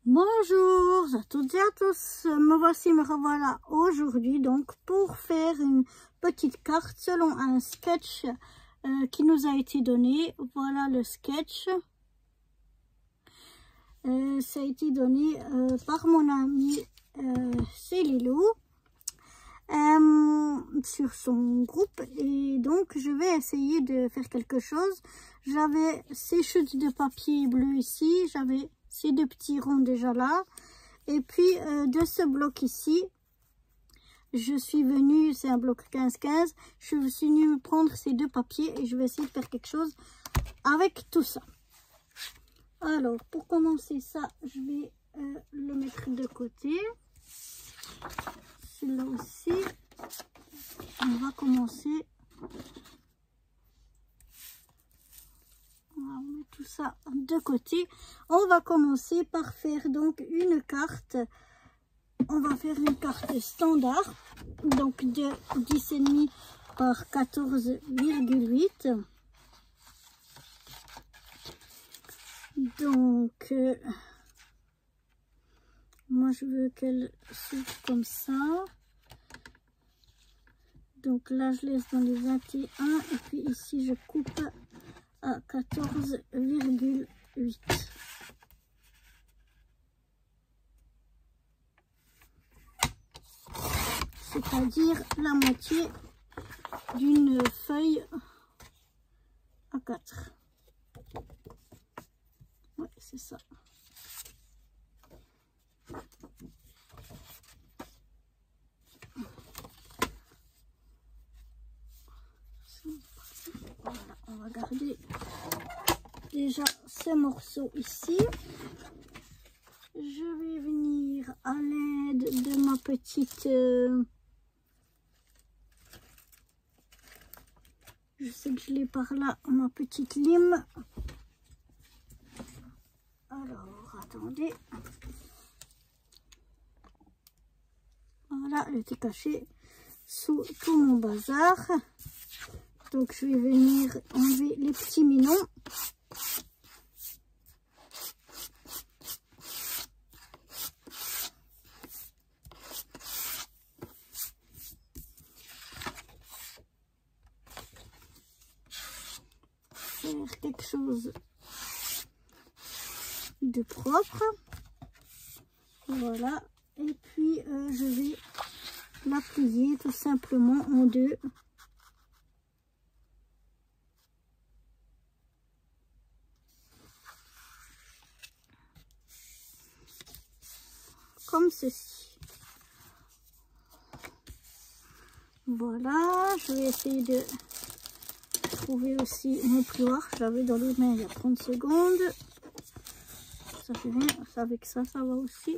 Bonjour à toutes et à tous, me revoilà aujourd'hui donc pour faire une petite carte selon un sketch qui nous a été donné. Voilà le sketch, ça a été donné par mon ami Célilou sur son groupe, et donc je vais essayer de faire quelque chose. J'avais ces chutes de papier bleu ici, j'avais ces deux petits ronds déjà là, et puis de ce bloc ici je suis venue, c'est un bloc 15-15, je suis venue me prendre ces deux papiers et je vais essayer de faire quelque chose avec tout ça. Alors pour commencer ça, je vais le mettre de côté. Celui-là aussi, on va commencer. On va mettre tout ça de côté. On va commencer par faire donc une carte. On va faire une carte standard, donc de 10,5 par 14,8. Donc, moi je veux qu'elle s'ouvre comme ça. Donc là je laisse dans les 21 et puis ici je coupe à 14,8. C'est-à-dire la moitié d'une feuille à 4. Oui, c'est ça. Voilà, on va garder déjà ce morceau ici. Je vais venir à l'aide de ma petite... je sais que je l'ai par là, ma petite lime. Alors, attendez. Voilà, elle était cachée sous tout mon bazar. Donc, je vais venir enlever les petits minons. Faire quelque chose de propre. Voilà. Et puis, je vais la plier tout simplement en deux. Comme ceci. Voilà, je vais essayer de trouver aussi mon plioir. Je l'avais dans les mains il y a 30 secondes. Ça fait rien, avec ça, ça va aussi.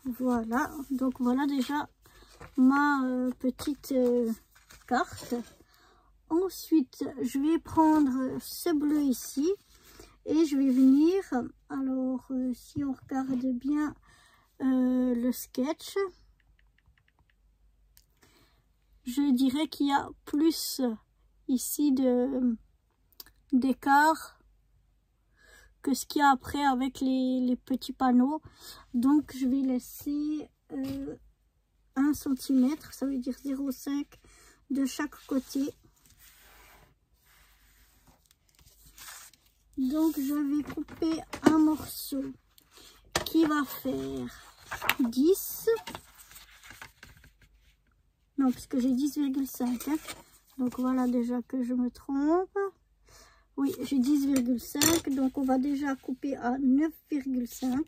Voilà, donc voilà déjà ma petite carte. Ensuite, je vais prendre ce bleu ici et je vais venir, alors si on regarde bien le sketch, je dirais qu'il y a plus ici d'écart que ce qu'il y a après avec les petits panneaux. Donc je vais laisser 1 cm, ça veut dire 0,5 de chaque côté. Donc je vais couper un morceau qui va faire 10. Non, puisque j'ai 10,5. Hein. Donc voilà déjà que je me trompe. Oui, j'ai 10,5. Donc on va déjà couper à 9,5.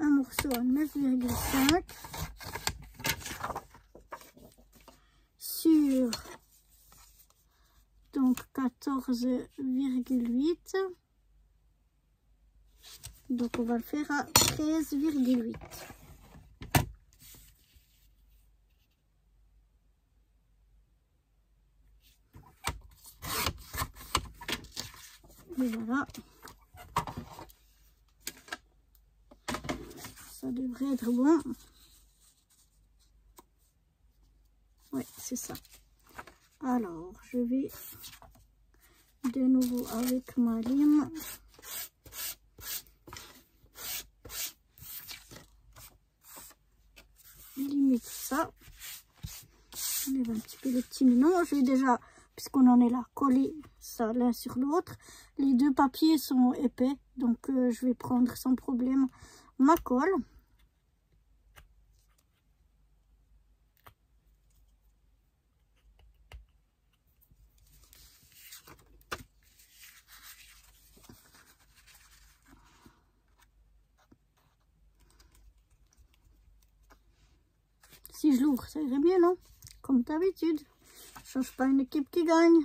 Un morceau à 9,5. Sur donc 14,8. Donc on va le faire à 13,8. Et voilà. Ça devrait être bon. Oui, c'est ça. Alors, je vais de nouveau avec ma lime ça. On enlève un petit peu les petits minons. Je vais déjà, puisqu'on en est là, coller ça l'un sur l'autre. Les deux papiers sont épais, donc je vais prendre sans problème ma colle. Si je l'ouvre, ça irait mieux, non? Comme d'habitude. Je change pas une équipe qui gagne.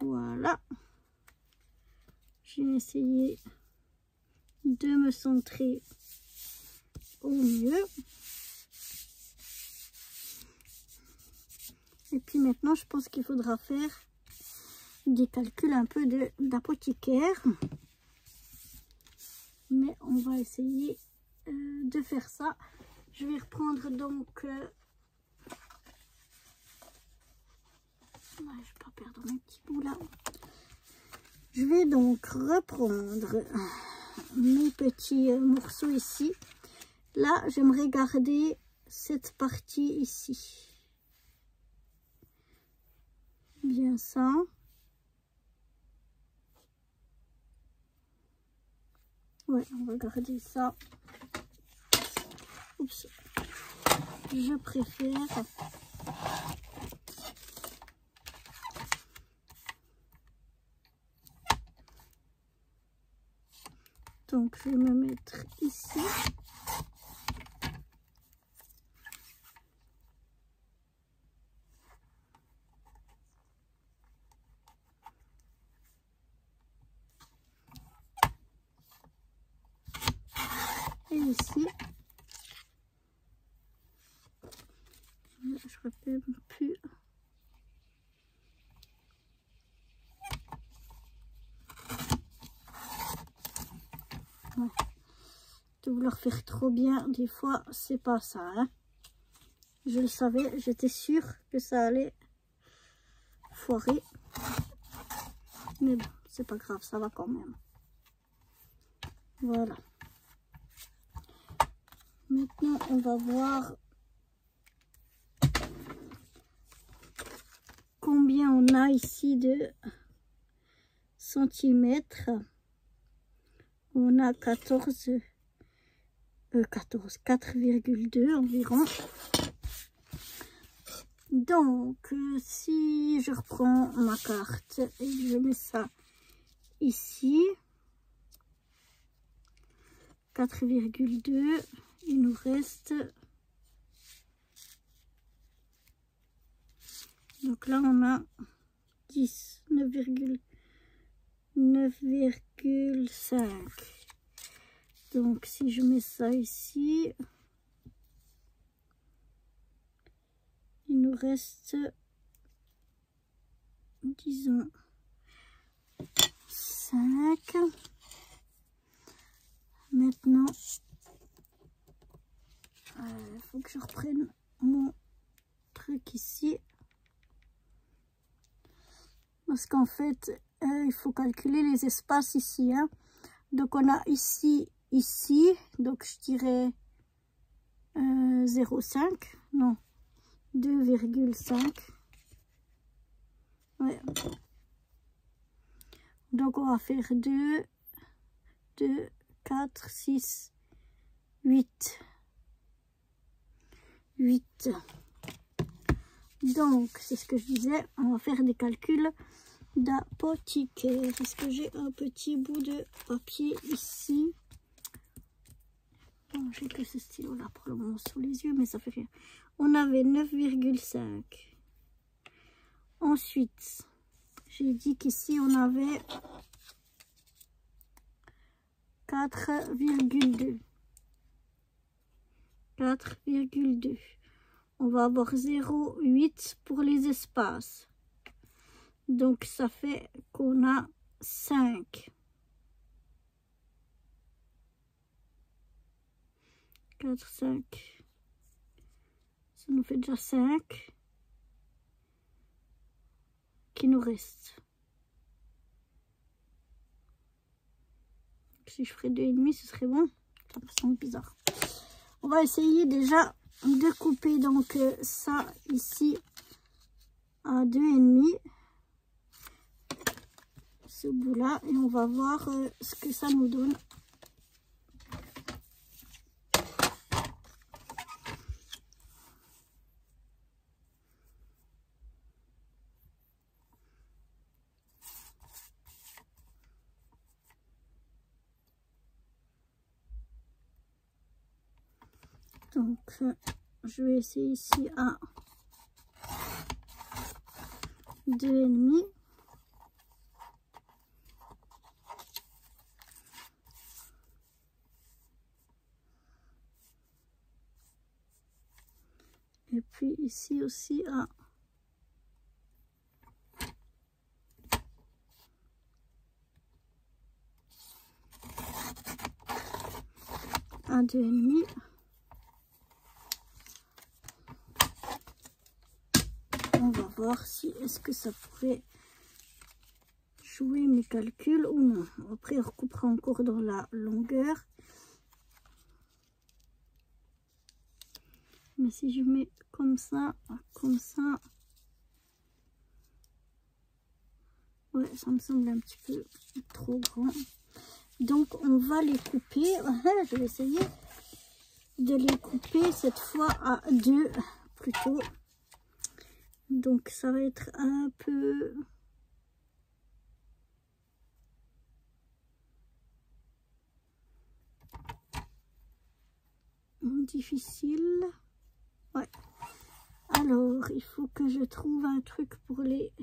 Voilà. J'ai essayé de me centrer au mieux. Et puis maintenant, je pense qu'il faudra faire des calculs un peu d'apothicaire. Mais on va essayer de faire ça. Je vais reprendre donc... je ne vais pas perdre mes petits bouts là. Je vais donc reprendre mes petits morceaux ici. Là, j'aimerais garder cette partie ici. Bien ça. Ouais, on va garder ça. Oups. Je préfère. Donc, je vais me mettre ici. Et ici. Je ne peux plus. Ouais. De vouloir faire trop bien, des fois, c'est pas ça. Hein. Je le savais, j'étais sûre que ça allait foirer. Mais bon, c'est pas grave, ça va quand même. Voilà. Maintenant, on va voir combien on a ici de centimètres. On a 4,2 environ. Donc, si je reprends ma carte et je mets ça ici, 4,2, il nous reste... Donc là, on a 10, 9,5. Donc, si je mets ça ici, il nous reste, disons, 5. Maintenant, il faut que je reprenne mon truc ici. Parce qu'en fait, il faut calculer les espaces ici. Hein. Donc, on a ici, donc je dirais 0,5. Non, 2,5. Ouais. Donc, on va faire 2, 4, 6, 8. 8. Donc, c'est ce que je disais, on va faire des calculs d'apothicaire. Est-ce que j'ai un petit bout de papier ici? Bon, j'ai que ce stylo là pour le moment sous les yeux, mais ça fait rien. On avait 9,5. Ensuite, j'ai dit qu'ici on avait 4,2. 4,2. On va avoir 0,8 pour les espaces. Donc, ça fait qu'on a 5. 4, 5. Ça nous fait déjà 5. qui nous reste. Si je ferais 2,5, ce serait bon. Ça me semble bizarre. On va essayer déjà de couper donc ça ici à 2,5. Ce bout là, et on va voir ce que ça nous donne. Donc je vais essayer ici à 2,5. Et puis ici aussi à 2,5. On va voir si est-ce que ça pourrait jouer mes calculs ou non. Après, on recoupera encore dans la longueur. Mais si je mets comme ça, ouais, ça me semble un petit peu trop grand. Donc, on va les couper. Je vais essayer de les couper cette fois à 2 plutôt. Donc, ça va être un peu... difficile. Ouais. Alors, il faut que je trouve un truc pour les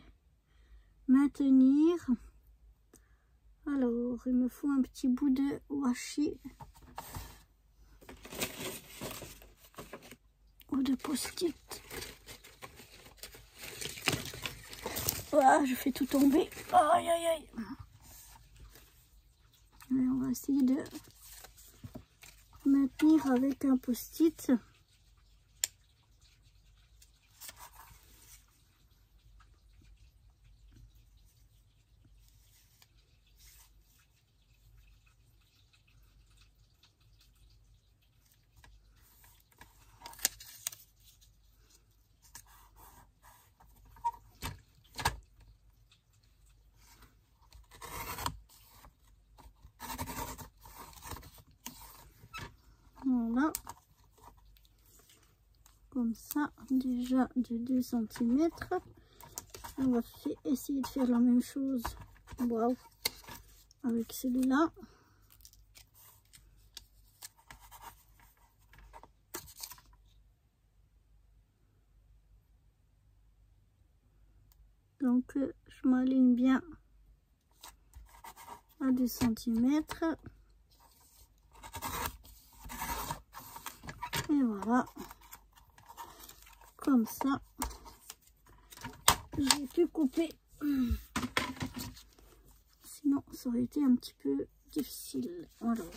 maintenir. Alors, il me faut un petit bout de washi ou de post-it. Voilà, je fais tout tomber. Aïe, aïe, aïe. Et on va essayer de maintenir avec un post-it. Voilà, comme ça, déjà de 2 cm. On va essayer de faire la même chose. Waouh, avec celui-là. Donc, je m'aligne bien à 2 cm. Et voilà, comme ça, j'ai pu couper. Sinon, ça aurait été un petit peu difficile. Alors,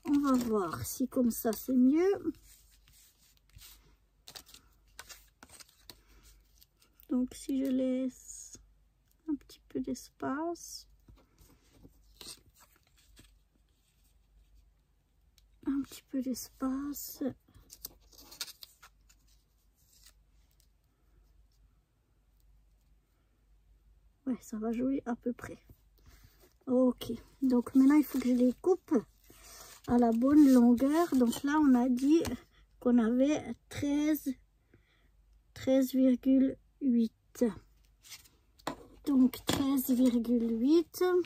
on va voir si comme ça c'est mieux. Donc, si je laisse un petit peu d'espace, un petit peu d'espace. Ouais, ça va jouer à peu près. Ok, donc maintenant il faut que je les coupe à la bonne longueur. Donc là, on a dit qu'on avait 13,8. Donc 13,8.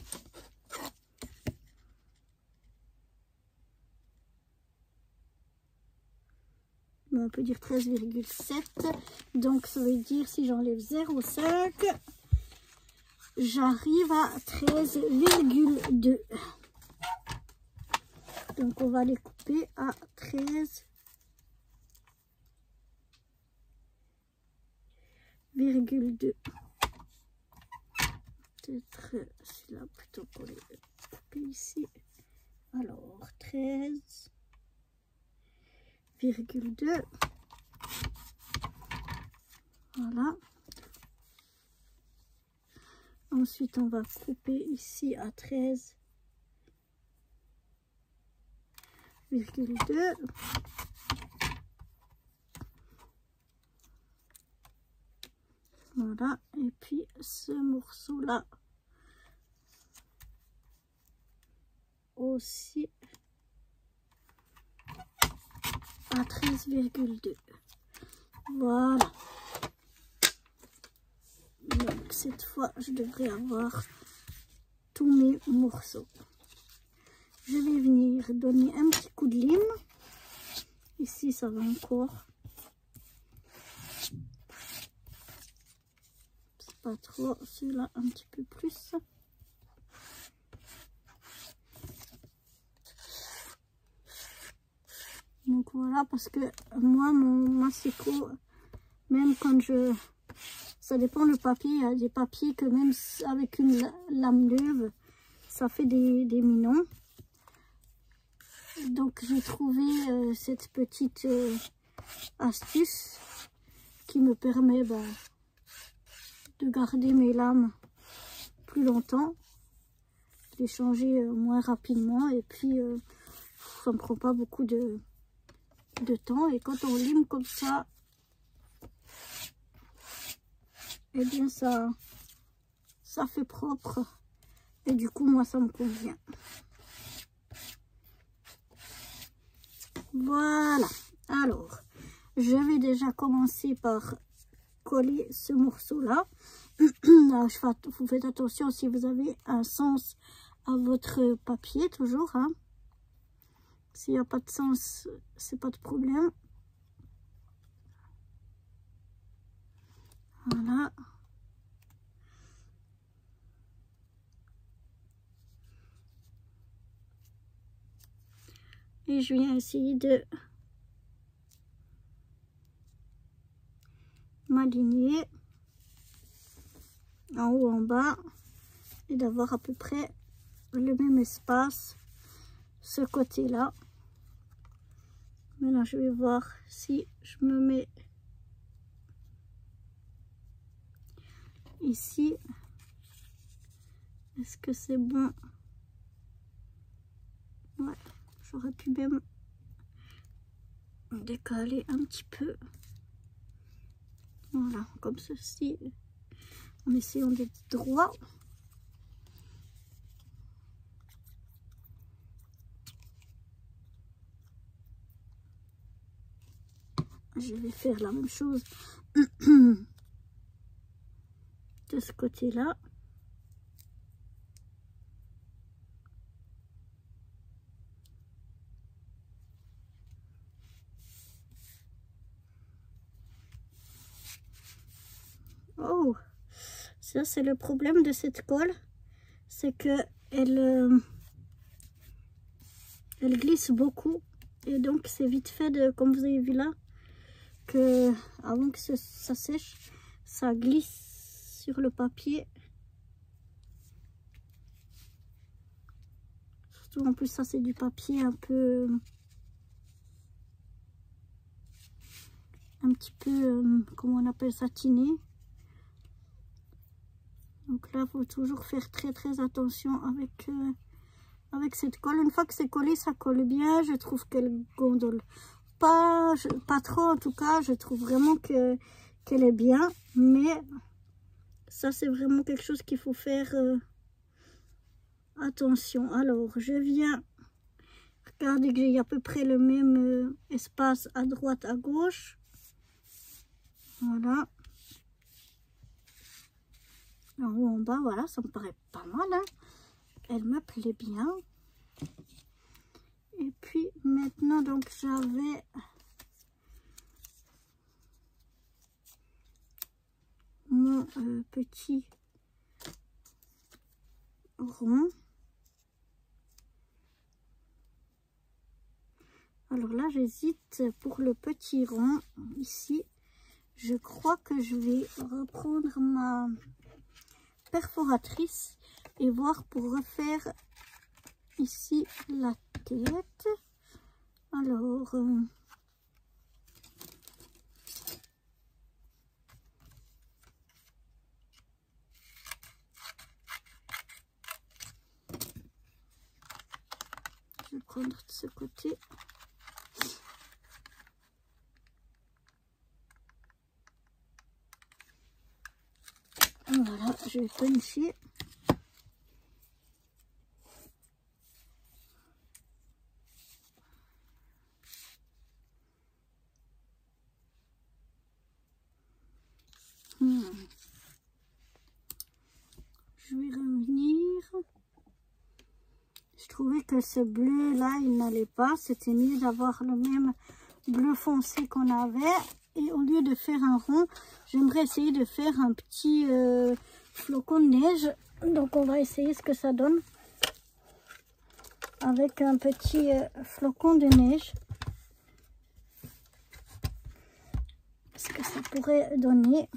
On peut dire 13,7. Donc ça veut dire si j'enlève 0,5, j'arrive à 13,2. Donc on va les couper à 13,2. Peut-être celui-là plutôt pour les couper ici. Alors 13,2. Voilà. Ensuite, on va couper ici à 13,2. Voilà, et puis ce morceau-là aussi à 13,2. Voilà. Donc cette fois, je devrais avoir tous mes morceaux. Je vais venir donner un petit coup de lime. Ici, ça va encore. C'est pas trop. Celui-là, un petit peu plus. Donc voilà, parce que moi, mon massicot, même quand ça dépend le papier. Il y a des papiers que même avec une lame neuve, ça fait des minons. Donc j'ai trouvé cette petite astuce qui me permet de garder mes lames plus longtemps, de les changer moins rapidement, et puis ça ne prend pas beaucoup de temps. Et quand on lime comme ça, et bien ça fait propre, et du coup moi ça me convient. Voilà, alors je vais déjà commencer par coller ce morceau là. Vous faites attention si vous avez un sens à votre papier toujours, hein. S'il n'y a pas de sens, c'est pas de problème. Voilà. Et je viens essayer de m'aligner en haut, en bas, et d'avoir à peu près le même espace ce côté-là. Maintenant, je vais voir si je me mets ici. Est-ce que c'est bon? Ouais, j'aurais pu même décaler un petit peu. Voilà, comme ceci, en essayant d'être droit. Je vais faire la même chose de ce côté-là. Oh, ça c'est le problème de cette colle, c'est que elle glisse beaucoup, et donc c'est vite fait comme vous avez vu là, que avant que ça sèche, ça glisse sur le papier. Surtout en plus ça c'est du papier un petit peu comment on appelle ça, tiné. Donc là, il faut toujours faire très attention avec cette colle. Une fois que c'est collé, ça colle bien. Je trouve qu'elle gondole pas trop en tout cas. Je trouve vraiment qu'elle est bien. Mais ça, c'est vraiment quelque chose qu'il faut faire attention. Alors, je viens regarder que j'ai à peu près le même espace à droite, à gauche. Voilà. En haut, en bas, voilà, ça me paraît pas mal, hein. Elle me plaît bien. Et puis maintenant, donc j'avais mon petit rond. Alors là, j'hésite pour le petit rond ici. Je crois que je vais reprendre ma perforatrice et voir pour refaire ici la tête. Alors prendre de ce côté. Voilà, je vais puncher. Je vais revenir. Je trouvais que ce bleu là, il n'allait pas. C'était mieux d'avoir le même bleu foncé qu'on avait. Et au lieu de faire un rond, j'aimerais essayer de faire un petit flocon de neige. Donc on va essayer ce que ça donne. Avec un petit flocon de neige. Ce que ça pourrait donner.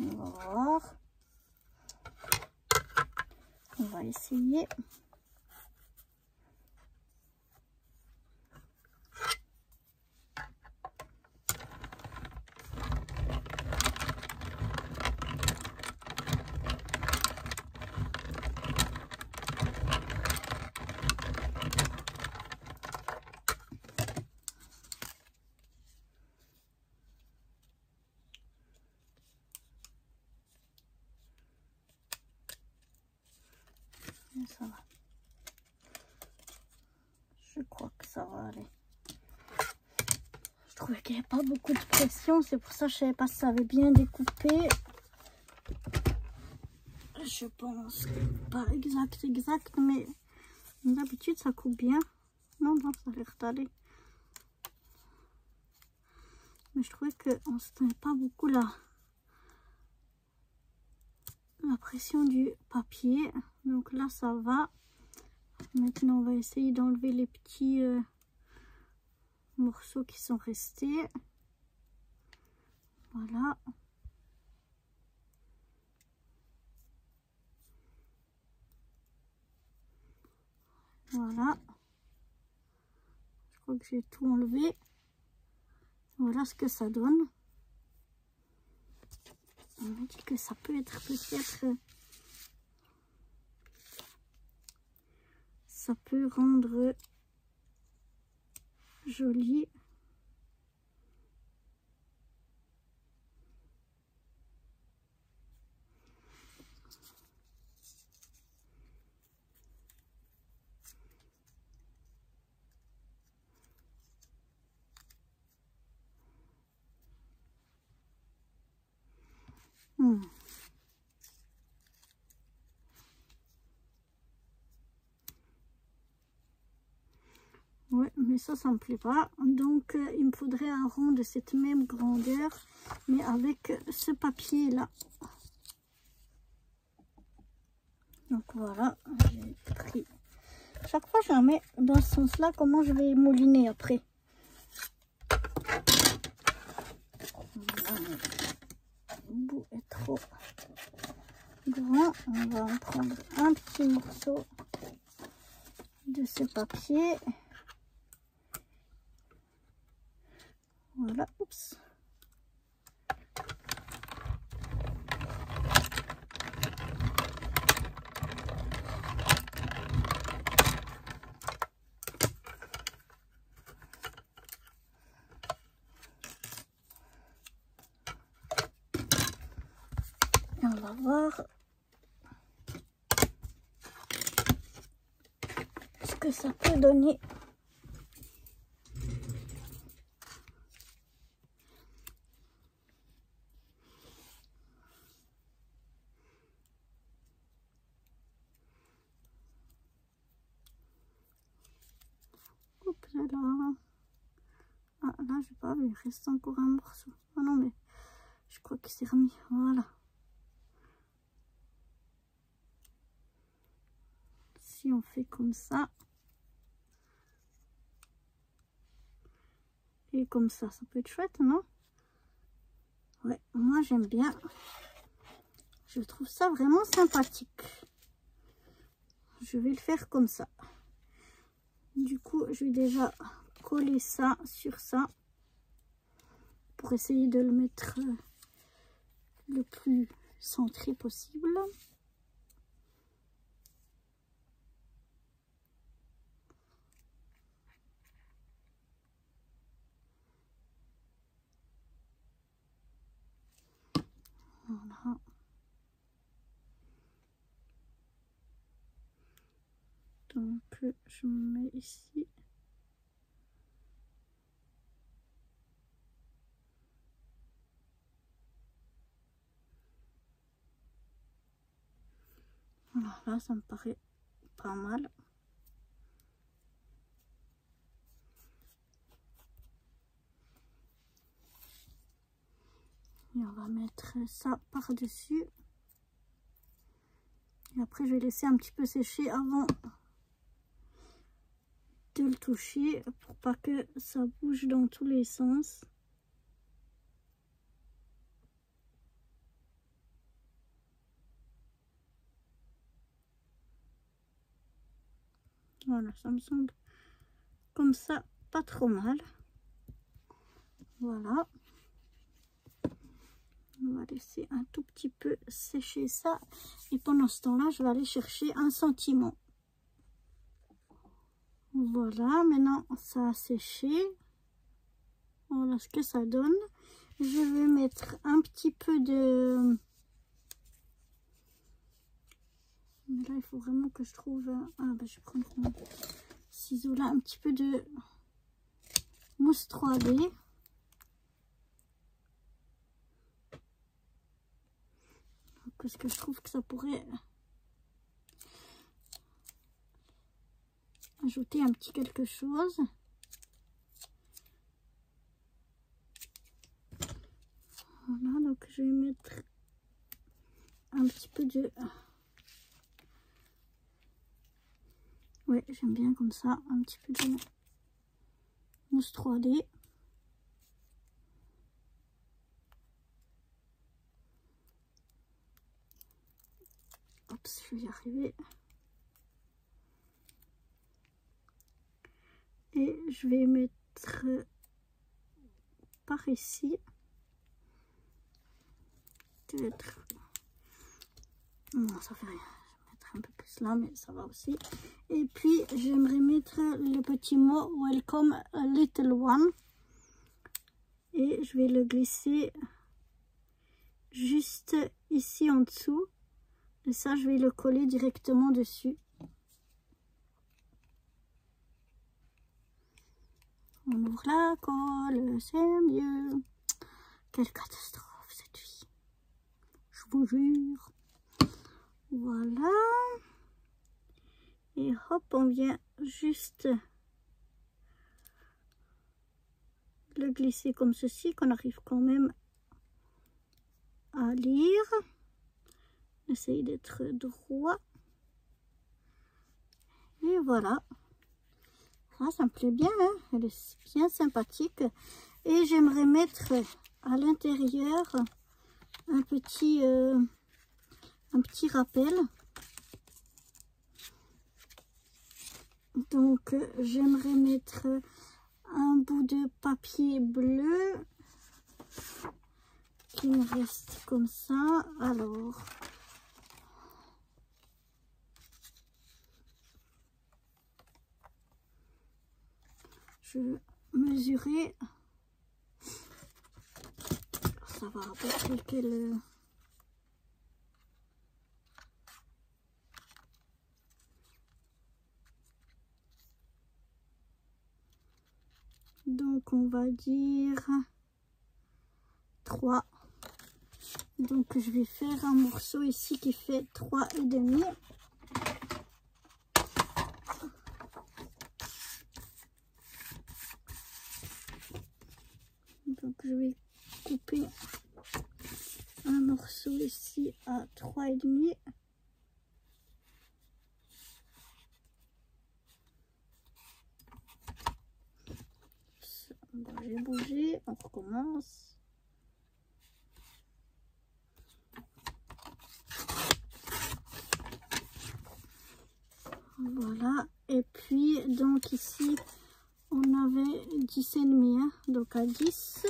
On va voir. On va essayer. Ça va. Je crois que ça va aller. Je trouvais qu'il n'y avait pas beaucoup de pression. C'est pour ça que je ne savais pas si ça avait bien découpé. Je pense pas exact, mais d'habitude ça coupe bien. Non, ça a l'air d'aller. Mais je trouvais qu'on ne se tenait pas beaucoup la pression du papier. Donc là ça va. Maintenant on va essayer d'enlever les petits morceaux qui sont restés. Voilà. Voilà. Je crois que j'ai tout enlevé. Voilà ce que ça donne. On me dit que ça peut être peut-être... Ça peut rendre joli. Ouais, mais ça me plaît pas. Donc, il me faudrait un rond de cette même grandeur, mais avec ce papier-là. Donc, voilà, j'ai pris. Chaque fois, je la mets dans ce sens-là. Comment je vais mouliner après? Voilà, le bout est trop grand. On va en prendre un petit morceau de ce papier. Voilà, oups. Et on va voir ce que ça peut donner. Ah, là, je sais pas, mais il reste encore un morceau. Ah non, mais je crois qu'il s'est remis. Voilà. Si on fait comme ça. Et comme ça peut être chouette, non? Ouais, moi j'aime bien. Je trouve ça vraiment sympathique. Je vais le faire comme ça. Du coup, je vais déjà coller ça sur ça pour essayer de le mettre le plus centré possible. Voilà. Donc je me mets ici. Voilà, là ça me paraît pas mal. Et on va mettre ça par-dessus. Et après, je vais laisser un petit peu sécher avant de le toucher pour pas que ça bouge dans tous les sens. Voilà, ça me semble comme ça pas trop mal. Voilà. On va laisser un tout petit peu sécher ça. Et pendant ce temps-là, je vais aller chercher un sentiment. Voilà, maintenant ça a séché. Voilà ce que ça donne. Je vais mettre un petit peu de... Mais là, il faut vraiment que je trouve... Ah, ben, je vais prendre mon ciseau là. Un petit peu de mousse 3D. Parce que je trouve que ça pourrait ajouter un petit quelque chose. Voilà, donc je vais mettre un petit peu de... Ouais, j'aime bien comme ça, un petit peu de mousse 3D. Hop, je vais y arriver. Et je vais mettre par ici. Peut-être... Non, ça fait rien. Je vais mettre un peu plus là, mais ça va aussi. Et puis, j'aimerais mettre le petit mot « Welcome little one ». Et je vais le glisser juste ici en dessous. Et ça, je vais le coller directement dessus. On ouvre la colle, c'est mieux. Quelle catastrophe cette vie. Je vous jure. Voilà. Et hop, on vient juste le glisser comme ceci, qu'on arrive quand même à lire. Essaye d'être droit. Et voilà. Ça me plaît bien, hein? Elle est bien sympathique. Et j'aimerais mettre à l'intérieur un petit rappel. Donc j'aimerais mettre un bout de papier bleu qui me reste comme ça. Alors, je vais mesurer. Ça va à peu près quel... Donc on va dire 3. Donc je vais faire un morceau ici qui fait 3,5. Donc je vais couper un morceau ici à 3,5. Bon, j'ai bougé, on recommence. Voilà, et puis donc ici on avait 10,5, hein, donc à 10.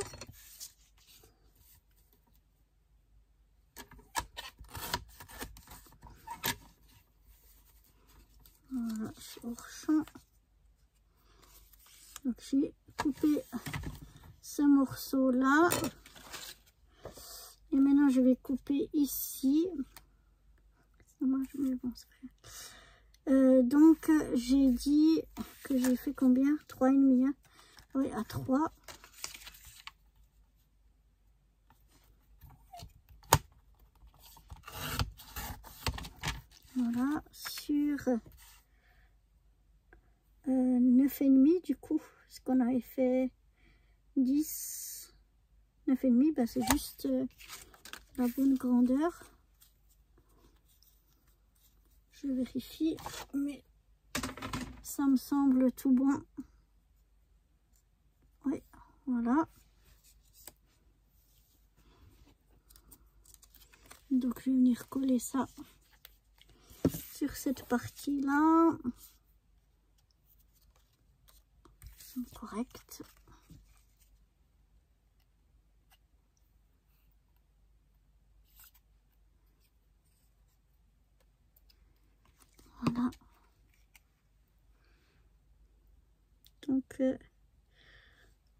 Voilà, hors champ. Donc j'ai coupé ce morceau là Et maintenant, je vais couper ici. C'est dommage, mais bon, c'est vrai. Donc, j'ai dit que j'ai fait combien? 3,5, hein? Oui, à 3. Voilà, sur 9,5 du coup, parce qu'on avait fait 10, 9,5, bah c'est juste la bonne grandeur. Je vérifie, mais ça me semble tout bon. Oui, voilà. Donc je vais venir coller ça sur cette partie-là. Correct. Voilà. Donc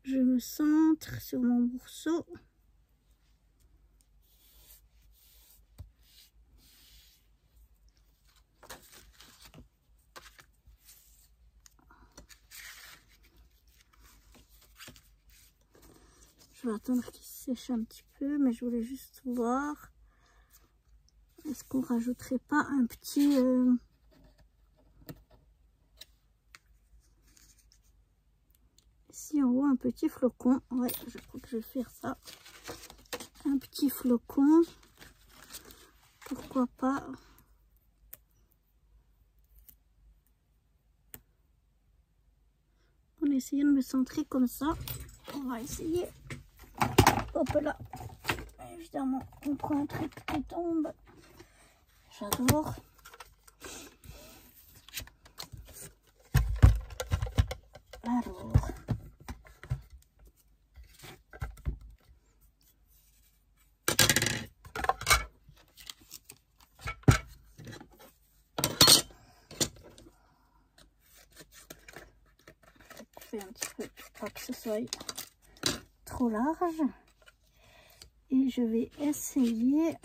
je me centre sur mon morceau. Je vais attendre qu'il sèche un petit peu, mais je voulais juste voir. Est-ce qu'on rajouterait pas un petit... ici en haut, un petit flocon. Ouais, je crois que je vais faire ça. Un petit flocon. Pourquoi pas. On va essayer de me centrer comme ça. On va essayer. Hop là. Évidemment, on prend un truc qui tombe. J'adore. Alors. Je vais couper un petit peu, pas que ce soit trop large. Et je vais essayer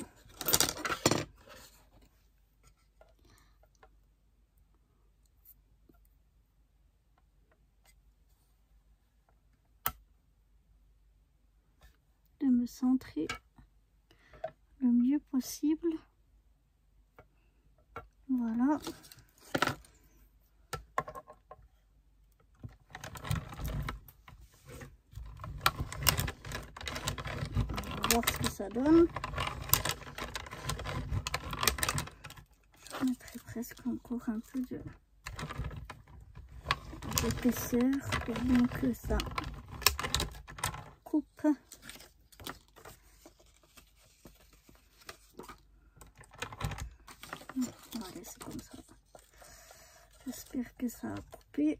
de me centrer le mieux possible. Voilà. On va voir ce que ça donne. Je mettrai presque encore un peu d'épaisseur pour bien que ça coupe. On va laisser comme ça. J'espère que ça a coupé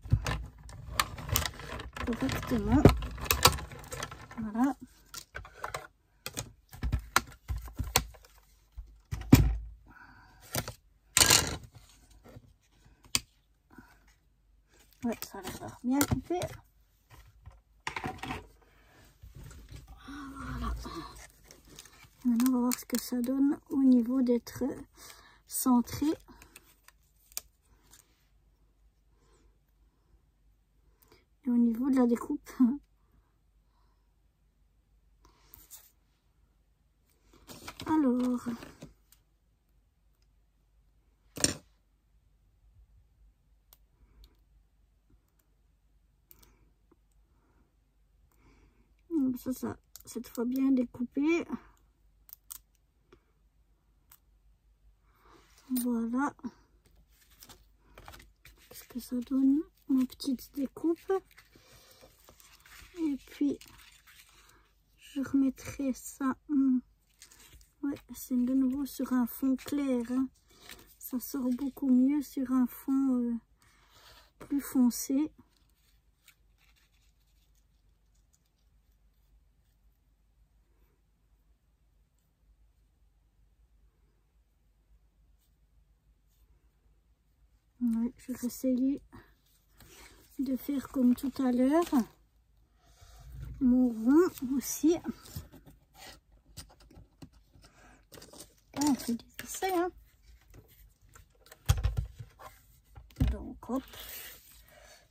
correctement. Voilà. Ouais, ça a l'air bien coupé. Voilà. Maintenant, on va voir ce que ça donne au niveau d'être centré. Et au niveau de la découpe. Alors. Ça, cette fois bien découpé. Voilà ce que ça donne, ma petite découpe. Et puis je remettrai ça. Ouais, c'est de nouveau sur un fond clair. Hein. Ça sort beaucoup mieux sur un fond plus foncé. Ouais, je vais essayer de faire comme tout à l'heure. Mon rond aussi. on fait des essais, hein. Donc hop,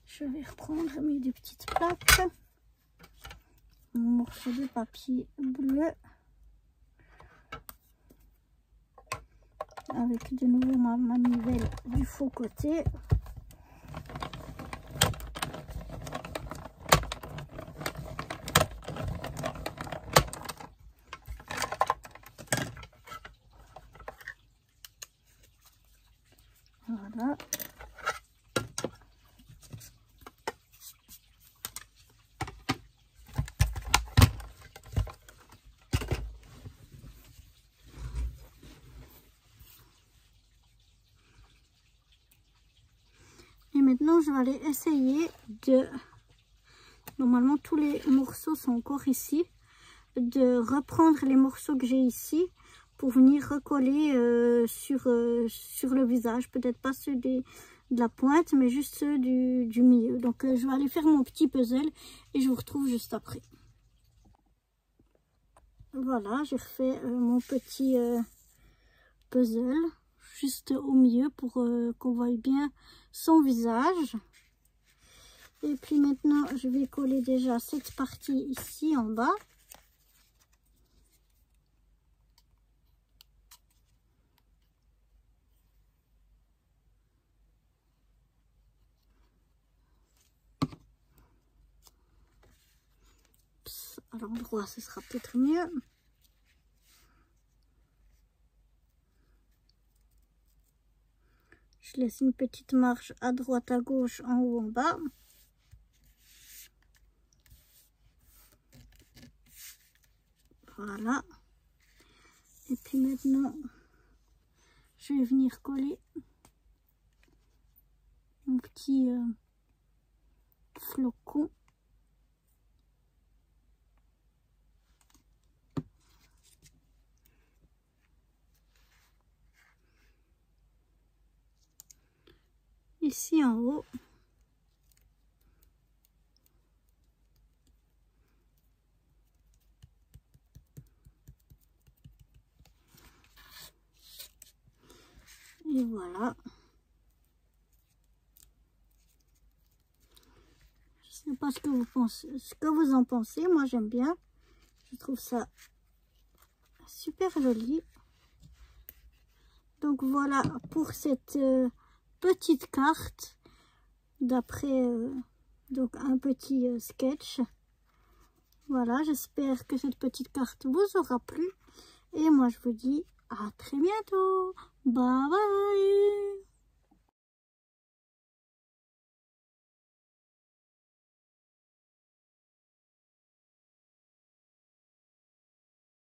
je vais reprendre mes deux petites plaques, mon morceau de papier bleu, avec de nouveau ma manivelle du faux côté. Voilà. Et maintenant, je vais aller essayer de... Normalement, tous les morceaux sont encore ici. De reprendre les morceaux que j'ai ici pour venir recoller sur le visage. Peut-être pas ceux de la pointe, mais juste ceux du milieu. Donc, je vais aller faire mon petit puzzle et je vous retrouve juste après. Voilà, j'ai refait mon petit puzzle juste au milieu pour qu'on voie bien son visage. Et puis maintenant, je vais coller déjà cette partie ici en bas. À l'endroit, ce sera peut-être mieux. Je laisse une petite marge à droite, à gauche, en haut, en bas. Voilà. Et puis maintenant, je vais venir coller un petit flocon. Ici en haut. Et voilà. Je sais pas ce que vous pensez, ce que vous en pensez. Moi j'aime bien. Je trouve ça super joli. Donc voilà pour cette petite carte d'après donc un petit sketch. Voilà, j'espère que cette petite carte vous aura plu et moi je vous dis à très bientôt. Bye bye.